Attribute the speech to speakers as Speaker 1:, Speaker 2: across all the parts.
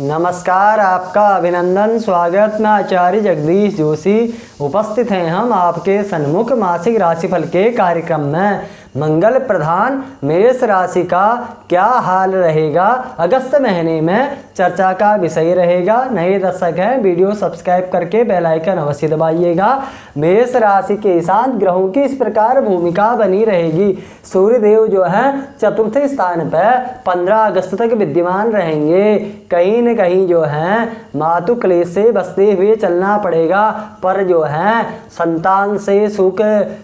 Speaker 1: नमस्कार, आपका अभिनंदन, स्वागत। मैं आचार्य जगदीश जोशी उपस्थित हैं हम आपके सन्मुख मासिक राशिफल के कार्यक्रम में। मंगल प्रधान मेष राशि का क्या हाल रहेगा अगस्त महीने में, चर्चा का विषय रहेगा। नए दर्शक हैं, वीडियो सब्सक्राइब करके बेल आइकन अवश्य दबाइएगा। मेष राशि के शांत ग्रहों की इस प्रकार भूमिका बनी रहेगी। सूर्यदेव जो है चतुर्थ स्थान पर 15 अगस्त तक विद्यमान रहेंगे। कहीं न कहीं जो है मातु क्लेश से बचते हुए चलना पड़ेगा, पर जो है संतान से सुख,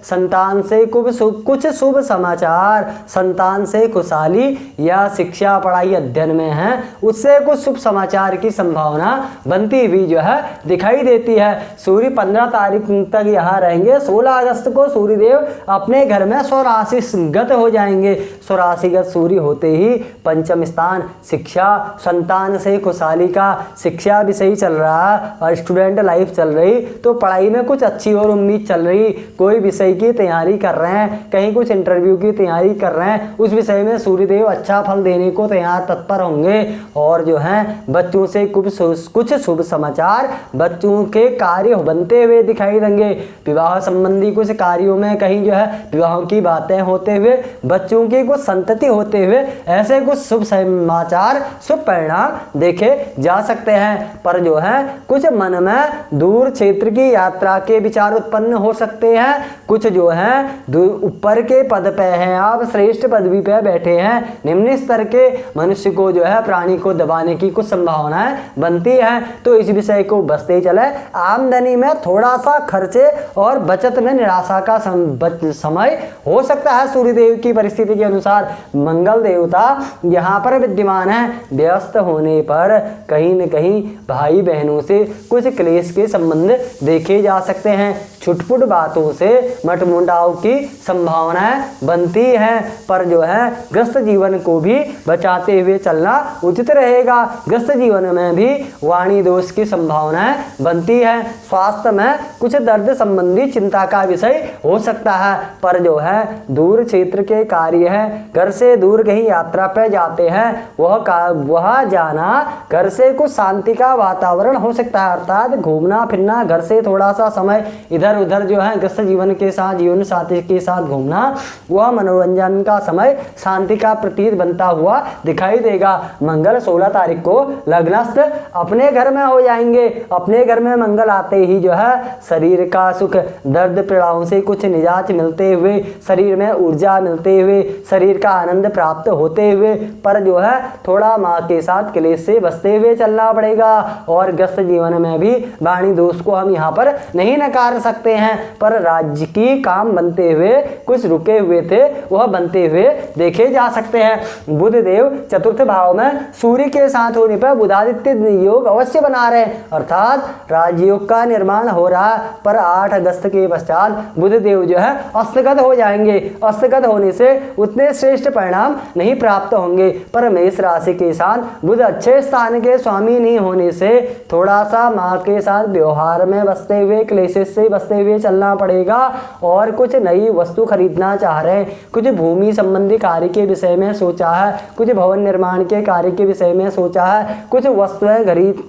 Speaker 1: संतान से कुछ शुभ समाचार, संतान से खुशहाली या शिक्षा पढ़ाई अध्ययन में है उससे कुछ शुभ समाचार की संभावना बनती हुई जो है दिखाई देती है। सूर्य 15 तारीख तक यहाँ रहेंगे। 16 अगस्त को सूर्यदेव अपने घर में स्वराशिगत हो जाएंगे। स्वराशिगत सूर्य होते ही पंचम स्थान शिक्षा, संतान से खुशहाली का शिक्षा विषय चल रहा है और स्टूडेंट लाइफ चल रही तो पढ़ाई में कुछ अच्छी और उम्मीद चल रही। कोई विषय की तैयारी कर रहे हैं, कहीं कुछ इंटरव्यू की तैयारी कर रहे हैं, उस विषय में सूर्यदेव अच्छा फल देने को तैयार तत्पर होंगे। और जो है बच्चों से कुछ शुभ समाचार, बच्चों के कार्य बनते हुए दिखाई देंगे। विवाह संबंधी कुछ कार्यों में कहीं जो है विवाह की बातें होते हुए, बच्चों की कुछ संतति होते हुए, ऐसे कुछ शुभ समाचार, शुभ परिणाम देखे जा सकते हैं। पर जो है कुछ मन में दूर क्षेत्र की यात्रा के विचार उत्पन्न हो सकते हैं। कुछ जो है ऊपर के पद पे हैं, आप श्रेष्ठ पदवी पे बैठे हैं, निम्न स्तर के मनुष्य को जो है प्राणी को दबाने की कुछ संभावनाएं बनती हैं, तो इस विषय को बचते चले। आमदनी में थोड़ा सा खर्चे और बचत में निराशा का समय हो सकता है। सूर्यदेव की परिस्थिति के अनुसार मंगल देवता यहाँ पर विद्यमान है। व्यस्त होने पर कहीं न कहीं भाई बहनों से कुछ क्लेश के संबंध देखे जा सकते हैं। छुटपुट बातों से मटमुटाव की संभावनाएं बनती हैं, पर जो है ग्रस्त जीवन को भी बचाते हुए चलना उचित रहेगा। ग्रस्त जीवन में भी वाणी दोष की संभावनाएं बनती है। स्वास्थ्य में कुछ दर्द संबंधी चिंता का विषय हो सकता है, पर जो है दूर क्षेत्र के कार्य है, घर से दूर कहीं यात्रा पर जाते हैं, वह जाना घर से कुछ शांति का वातावरण हो सकता है, अर्थात घूमना फिरना, घर से थोड़ा सा समय इधर उधर जो है ग्रस्त जीवन के साथ, जीवन साथी के साथ घूमना, वह मनोरंजन का समय, शांति का प्रतीत बनता हुआ दिखाई देगा। मंगल 16 तारीख को लग्नस्थ अपने घर में हो जाएंगे। अपने घर में मंगल आते ही जो है शरीर का सुख, दर्द पीड़ाओं से कुछ निजात मिलते हुए, शरीर में ऊर्जा मिलते हुए, शरीर का आनंद प्राप्त होते हुए, पर जो है थोड़ा माँ के साथ क्लेश से बचते हुए चलना पड़ेगा। और ग्रस्त जीवन में भी वाणी दोष को हम यहाँ पर नहीं नकार सकते हैं, पर राज्य की काम बनते हुए कुछ रुके हुए थे वह बनते हुए देखे जा सकते हैं। बुध देव चतुर्थ भाव में सूर्य के साथ होने पर बुधादित्य योग अवश्य बना रहे, अर्थात राजयोग का निर्माण हो रहा, पर 8 अगस्त के पश्चात बुध देव जो है अस्तगत हो जाएंगे। अस्तगत होने से उतने श्रेष्ठ परिणाम नहीं प्राप्त होंगे, पर मेष राशि के साथ बुध अच्छे स्थान के स्वामी नहीं होने से थोड़ा सा माँ के साथ व्यवहार में बसते हुए, क्लेशेस से बचते हुए चलना पड़ेगा। और कुछ नई वस्तु खरीदना चाह रहे हैं, कुछ भूमि संबंधी कार्य के विषय में सोचा है, कुछ भवन निर्माण के कार्य के विषय में सोचा है, कुछ वस्तुएं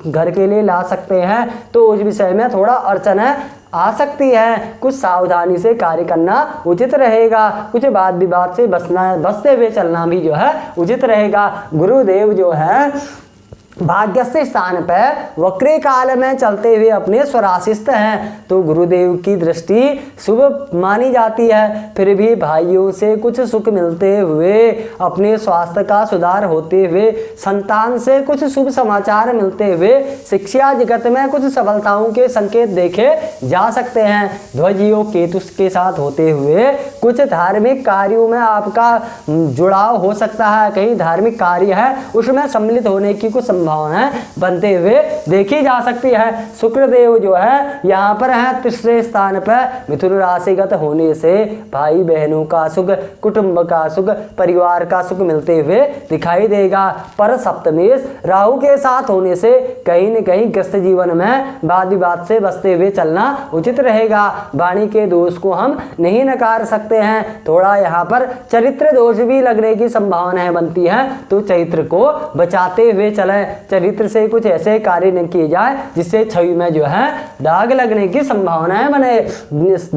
Speaker 1: घर के लिए ला सकते हैं, तो उस विषय में थोड़ा अड़चन आ सकती है। कुछ सावधानी से कार्य करना उचित रहेगा। कुछ वाद विवाद से बचते हुए चलना भी जो है उचित रहेगा। गुरुदेव जो है भाग्यस्थ स्थान पर वक्री काल में चलते हुए अपने स्वराशिस्थ हैं, तो गुरुदेव की दृष्टि शुभ मानी जाती है। फिर भी भाइयों से कुछ सुख मिलते हुए, अपने स्वास्थ्य का सुधार होते हुए, संतान से कुछ शुभ समाचार मिलते हुए, शिक्षा जगत में कुछ सफलताओं के संकेत देखे जा सकते हैं। ध्वज योग केतु के साथ होते हुए कुछ धार्मिक कार्यों में आपका जुड़ाव हो सकता है। कहीं धार्मिक कार्य है उसमें सम्मिलित होने की कुछ संभावनाएं बनते हुए देखी जा सकती है। शुक्रदेव जो है यहाँ पर है तीसरे स्थान पर, मिथुन राशिगत होने से भाई बहनों का सुख, कुटुंब का सुख, परिवार का सुख मिलते हुए दिखाई देगा। पर सप्तमेश राहु के साथ होने से कहीं न कहीं ग्रस्त जीवन में वाद विवाद से बचते हुए चलना उचित रहेगा। वाणी के दोष को हम नहीं नकार सकते हैं, थोड़ा यहाँ पर चरित्र दोष भी लगने की संभावनाएं बनती हैं, तो चरित्र को बचाते हुए चलें। चरित्र से कुछ ऐसे कार्य न किए जाए जिससे छवि में जो है दाग लगने की संभावनाएं बने।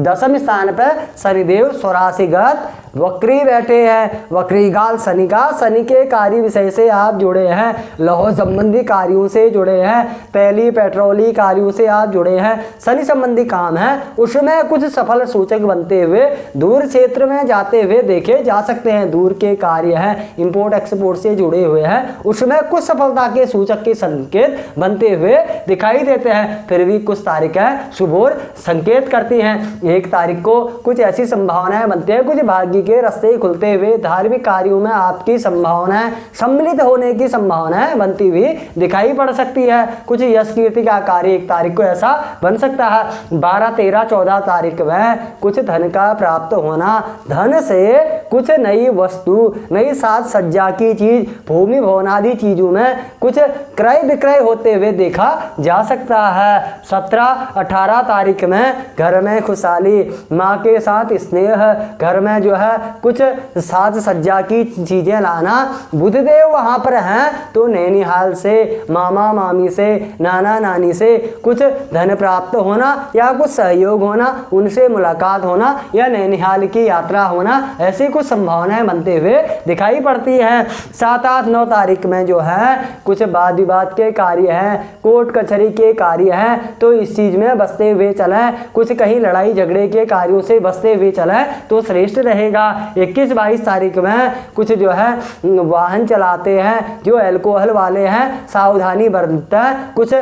Speaker 1: दसम स्थान पर शनिदेव स्वराशिगत वक्री बैठे हैं। वक्री काल शनि का, शनि के कार्य विषय से आप जुड़े हैं, लौह संबंधी कार्यों से जुड़े हैं, पहली पेट्रोली कार्यों से आप जुड़े हैं, शनि संबंधी काम है उसमें कुछ सफल सूचक बनते हुए दूर क्षेत्र में जाते हुए देखे जा सकते हैं। दूर के कार्य हैं, इंपोर्ट एक्सपोर्ट से जुड़े हुए हैं, उसमें कुछ सफलता के सूचक के संकेत बनते हुए दिखाई देते हैं। फिर भी कुछ तारीखें शुभ और संकेत करती हैं। 1 तारीख को कुछ ऐसी संभावनाएं बनती हैं, कुछ भाग्य के रास्ते खुलते हुए धार्मिक कार्यों में आपकी संभावनाएं सम्मिलित होने की संभावनाएं बनती हुई दिखाई पड़ सकती है। कुछ यश कीर्ति का कार्य 1 तारीख को ऐसा बन सकता है। 12, 13, 14 तारीख में कुछ धन का प्राप्त होना, धन से कुछ नई वस्तु, नई साज सज्जा की चीज, भूमि भवन आदि चीजों में कुछ क्रय विक्रय होते हुए देखा जा सकता है। 17, 18 तारीख में घर में खुशहाली, माँ के साथ स्नेह, घर में जो है कुछ साज सज्जा की चीजें लाना। बुधदेव वहां पर हैं तो नैनीहाल से, मामा मामी से, नाना नानी से कुछ धन प्राप्त होना या कुछ सहयोग होना, उनसे मुलाकात होना या नैनीहाल की यात्रा होना, ऐसी कुछ संभावनाएं बनते हुए दिखाई पड़ती हैं। 7, 8, 9 तारीख में जो है कुछ वाद विवाद के कार्य हैं, कोर्ट कचहरी के कार्य हैं, तो इस चीज में बचते हुए चलें। कुछ कहीं लड़ाई झगड़े के कार्यों से बचते हुए चलें तो श्रेष्ठ रहेगा। 21, 22 तारीख में कुछ जो है वाहन चलाते हैं जो अल्कोहल वाले हैं, सावधानी बरतें, कुछ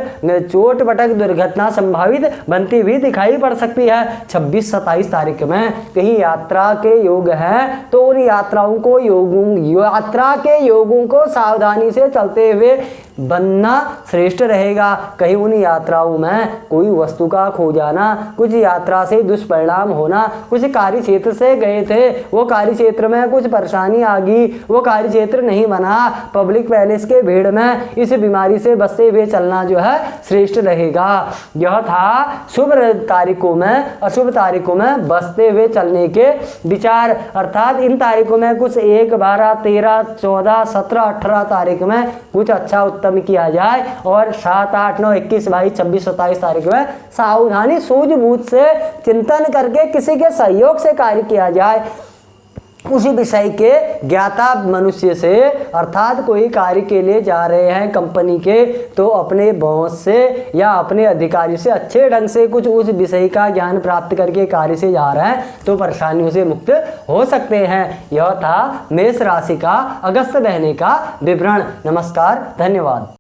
Speaker 1: चोट पटक दुर्घटना संभावित बनती हुई दिखाई पड़ सकती है। 26, 27 तारीख में कहीं यात्रा के योग है तो उन यात्रा के योगों को सावधानी से चलते हुए बनना श्रेष्ठ रहेगा। कहीं उन यात्राओं में कोई वस्तु का खो जाना, कुछ यात्रा से दुष्परिणाम होना, कुछ कार्य क्षेत्र से गए थे वो कार्य क्षेत्र में कुछ परेशानी आ गई, वो कार्य क्षेत्र नहीं बना, पब्लिक पैलेस के भीड़ में इस बीमारी से बचते हुए चलना जो है श्रेष्ठ रहेगा। यह था शुभ तारीखों में अशुभ तारीखों में बचते हुए चलने के विचार, अर्थात इन तारीखों में कुछ 1, 12, 13, 14, 17, 18 तारीख में कुछ अच्छा उत्तम किया जाए और 7, 8, 9, 21, 22, 26, 27 तारीख में सावधानी सूझबूझ से चिंतन करके किसी के सहयोग से कार्य किया जाए। उसी विषय के ज्ञाता मनुष्य से, अर्थात कोई कार्य के लिए जा रहे हैं कंपनी के, तो अपने बॉस से या अपने अधिकारी से अच्छे ढंग से कुछ उस विषय का ज्ञान प्राप्त करके कार्य से जा रहे हैं तो परेशानियों से मुक्त हो सकते हैं। यह था मेष राशि का अगस्त महीने का विवरण। नमस्कार, धन्यवाद।